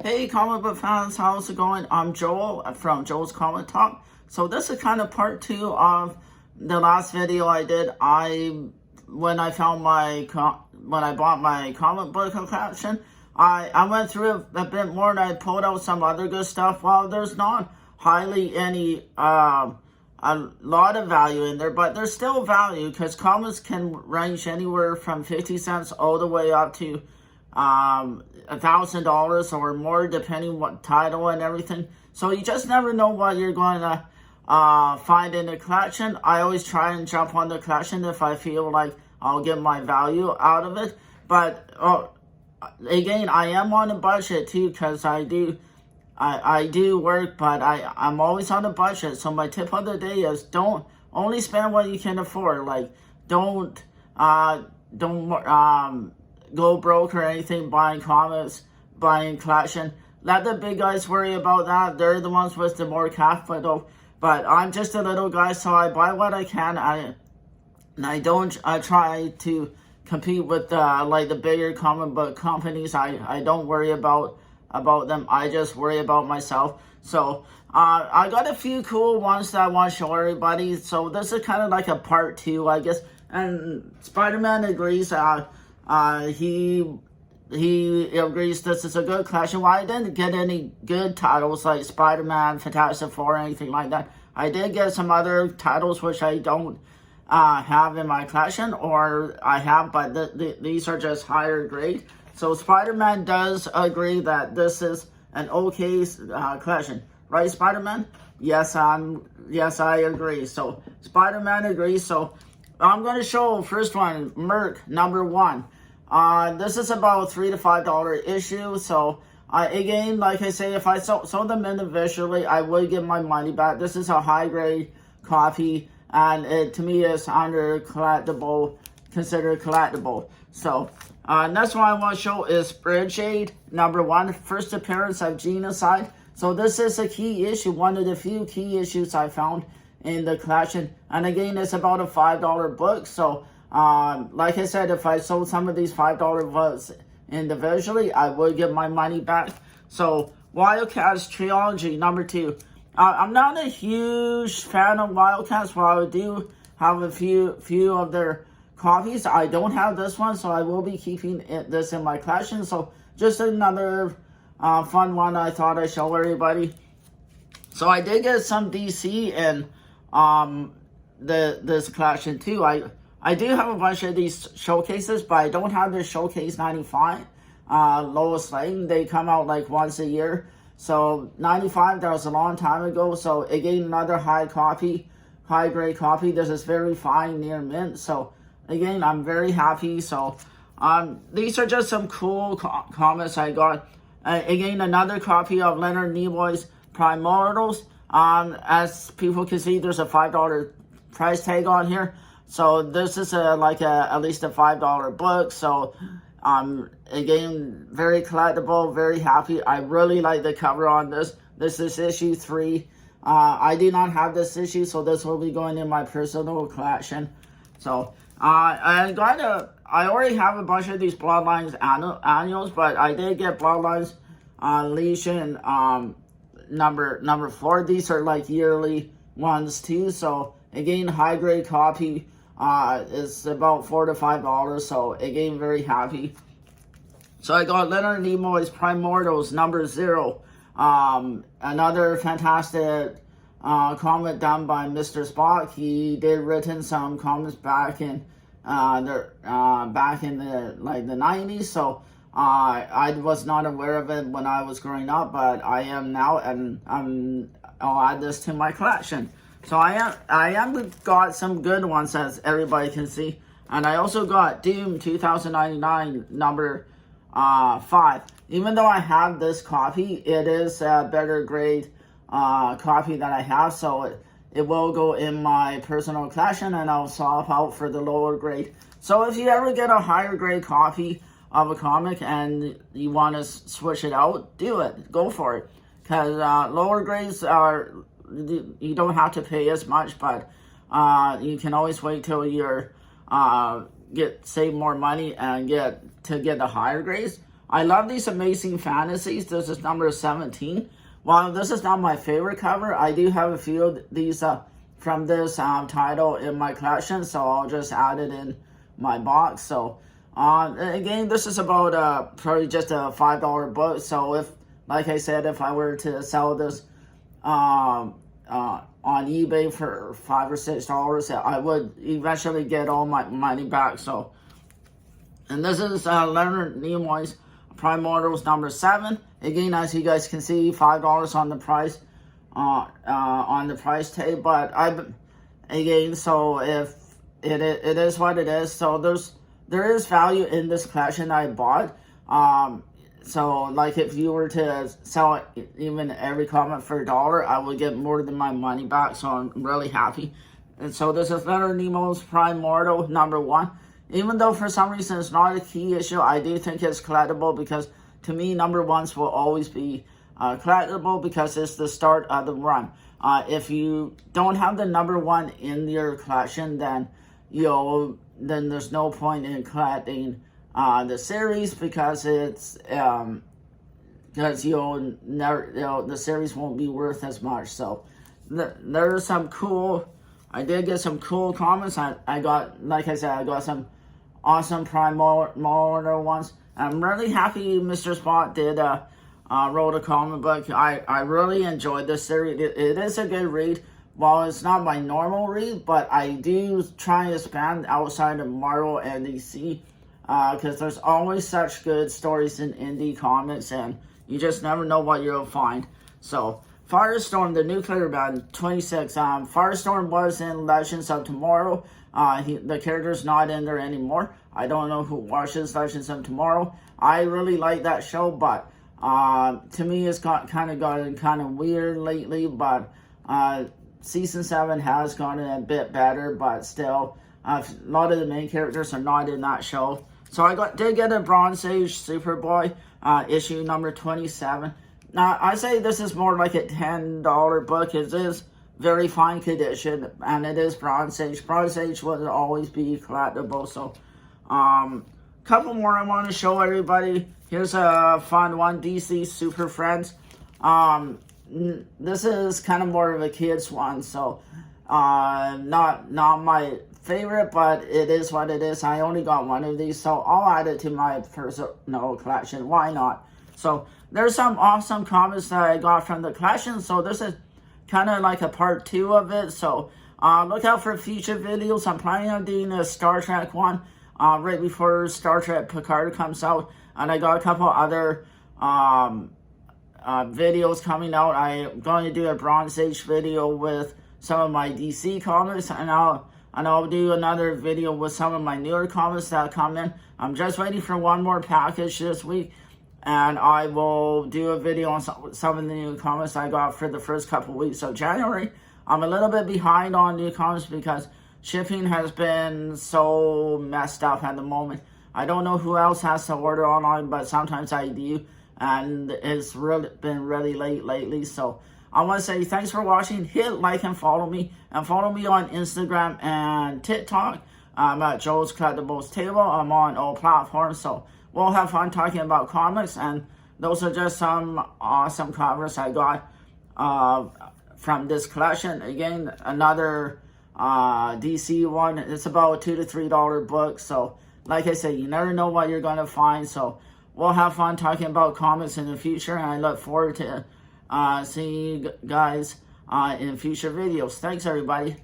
Hey, comic book fans, how's it going? I'm Joel from Joel's Comic Talk. So this is kind of part two of the last video I did. When I bought my comic book collection, I went through it a bit more and I pulled out some other good stuff. Well, there's not hardly any a lot of value in there, but there's still value because comics can range anywhere from 50 cents all the way up to $1,000 or more, depending what title and everything. So you just never know what you're going to find in the collection. I always try and jump on the collection if I feel like I'll get my value out of it. But again, I am on a budget too, because I do work, but I'm always on a budget. So my tip of the day is don't only spend what you can afford. Like don't go broke or anything buying comics, buying collection. Let the big guys worry about that. They're the ones with the more capital. But I'm just a little guy, so I buy what I can. I try to compete with like the bigger comic book companies. I don't worry about them. I just worry about myself. So I got a few cool ones that I want to show everybody. So this is kind of like a part two, I guess. And Spider-Man agrees. He agrees this is a good collection. Well, I didn't get any good titles like Spider-Man, Fantastic Four, or anything like that. I did get some other titles which I don't have in my collection, or I have, but these are just higher grade. So Spider-Man does agree that this is an okay collection, right, Spider-Man? Yes, I agree. So Spider-Man agrees. So I'm going to show first one, Merc #1. This is about $3 to $5 issue. So again, like I say, if I sold them individually, I would get my money back. This is a high grade copy, and it to me is under considered collectible. So next one I want to show is Bridgade #1, first appearance of Genocide. So this is a key issue, one of the few key issues I found in the collection, and again, it's about a $5 book. So like I said, if I sold some of these $5 books individually, I would get my money back. So Wildcats Trilogy #2. I'm not a huge fan of Wildcats, but I do have a few of their copies. I don't have this one, so I will be keeping this in my collection. So just another fun one I thought I'd show everybody. So I did get some DC in this collection too. I do have a bunch of these showcases, but I don't have the Showcase 95. Lois Lane, they come out like once a year. So 95, that was a long time ago. So again, another high grade copy. This is very fine, near mint. So again, I'm very happy. So these are just some cool comics I got. Again, another copy of Leonard Nimoy's Primordials. As people can see, there's a $5 price tag on here. So this is at least a $5 book. So again, very collectible, very happy. I really like the cover on this. This is issue 3. I do not have this issue, so this will be going in my personal collection. So I already have a bunch of these Bloodlines annuals, but I did get Bloodlines Legion number 4. These are like yearly ones too. So again, high grade copy. Is about $4 to $5. So again, very happy. So I got Leonard Nimoy's Primordials #0. Another fantastic comic done by Mr. Spock. He did written some comics back in the 90s. So I was not aware of it when I was growing up, but I am now, and I'll add this to my collection. So I am got some good ones, as everybody can see. And I also got Doom 2099 #5. Even though I have this copy, it is a better grade copy that I have. So it will go in my personal collection, and I'll swap out for the lower grade. So if you ever get a higher grade copy of a comic and you want to switch it out, do it. Go for it. Because lower grades are... you don't have to pay as much, but you can always wait till you're save more money and get the higher grades. I love these Amazing Fantasies. This is number 17. While this is not my favorite cover, I do have a few of these from this title in my collection, so I'll just add it in my box. So again, this is about probably just a $5 book. So if, like I said, if I were to sell this on eBay for $5 or $6, I would eventually get all my money back. So, and this is Leonard Nimoy's Primordials number 7. Again, as you guys can see, $5 on the price tag. But again, so if it is what it is. So there is value in this collection I bought. So like if you were to sell even every comic for $1, I would get more than my money back. So I'm really happy. And so this is Leonard Nimoy's Primordial number 1. Even though for some reason it's not a key issue, I do think it's collectible because to me, number 1s will always be collectible because it's the start of the run. If you don't have the number 1 in your collection, then then there's no point in collecting the series because it's because the series won't be worth as much. So there's some cool. I did get some cool comments. I got, like I said, I got some awesome Primordial ones. I'm really happy Mr. Spot did wrote a comic book. I really enjoyed this series. It is a good read. While it's not my normal read, but I do try and expand outside of Marvel and DC because there's always such good stories in indie comics and you just never know what you'll find. So Firestorm, the Nuclear Band, 26. Firestorm was in Legends of Tomorrow. The character's not in there anymore. I don't know who watches Legends of Tomorrow. I really like that show, but to me it's gotten kind of weird lately. But season 7 has gotten a bit better, but still, a lot of the main characters are not in that show. So I did get a Bronze Age Superboy issue number 27. Now, I say this is more like a $10 book. It is very fine condition, and it is Bronze Age. Bronze Age will always be collectible. So, couple more I want to show everybody. Here's a fun one, DC Super Friends. This is kind of more of a kid's one, so not my favorite, but it is what it is. I only got one of these, so I'll add it to my personal collection. Why not? So there's some awesome comics that I got from the collection. So this is kind of like a part 2 of it. So look out for future videos. I'm planning on doing a Star Trek one right before Star Trek Picard comes out, and I got a couple other videos coming out. I'm going to do a Bronze Age video with some of my DC comics, and I'll do another video with some of my newer comics that come in. I'm just waiting for one more package this week, and I will do a video on some of the new comics I got for the first couple weeks of January. I'm a little bit behind on new comics because shipping has been so messed up at the moment. I don't know who else has to order online, but sometimes I do, and it's been really late lately. So I want to say thanks for watching. Hit like and follow me. And follow me on Instagram and TikTok. I'm at Joe's Collectibles Table. I'm on all platforms. So we'll have fun talking about comics. And those are just some awesome covers I got from this collection. Again, another DC one. It's about a $2 to $3 book. So like I said, you never know what you're going to find. So we'll have fun talking about comics in the future. And I look forward to seeing you guys in future videos. Thanks, everybody.